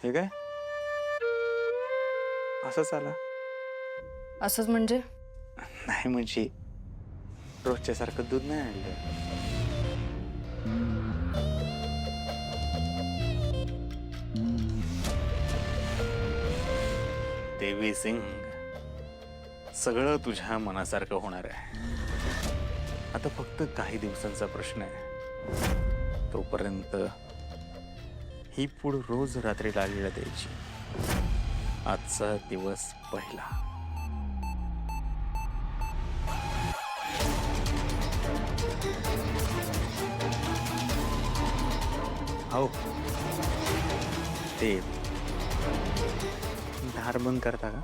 हे काय असंच आला? असंच म्हणजे? नाही म्हणजे रोजच्या सारखं दूध नाही आणलं. देवी सिंग, सगळं तुझ्या मनासारखं होणार आहे. आता फक्त काही दिवसांचा प्रश्न आहे. तोपर्यंत ही पूड रोज रात्री लालीला द्यायची. आजचा दिवस पहिला. हो, ते दार बंद करता का?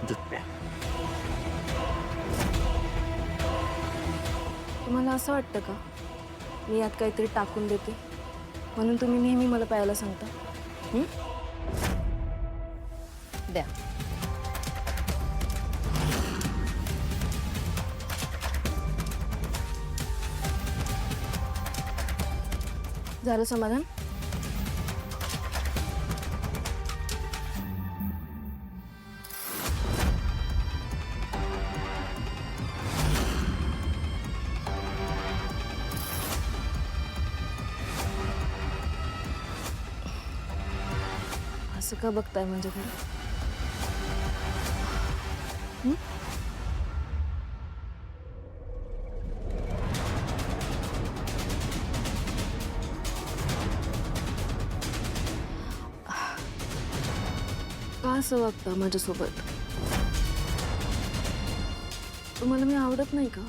दूध प्या. तुम्हाला असं वाटतं का मी यात काहीतरी टाकून देते म्हणून तुम्ही नेहमी मला प्यायला सांगता? द्या. झालं समाधान? असं का बघताय माझ्याकडे? का असं वागता माझ्यासोबत? तुम्हाला मी आवडत नाही का?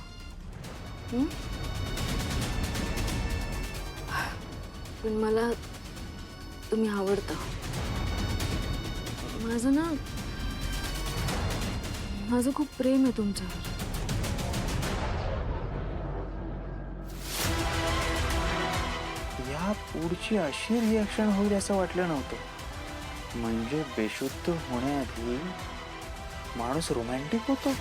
पण मला तुम्ही आवडता. माझं खूप प्रेम आहे तुमच्यावर. या पुढची अशी रिॲक्शन होईल असं वाटलं नव्हतं. म्हणजे बेशुद्ध होण्याआधी माणूस रोमॅन्टिक होतो.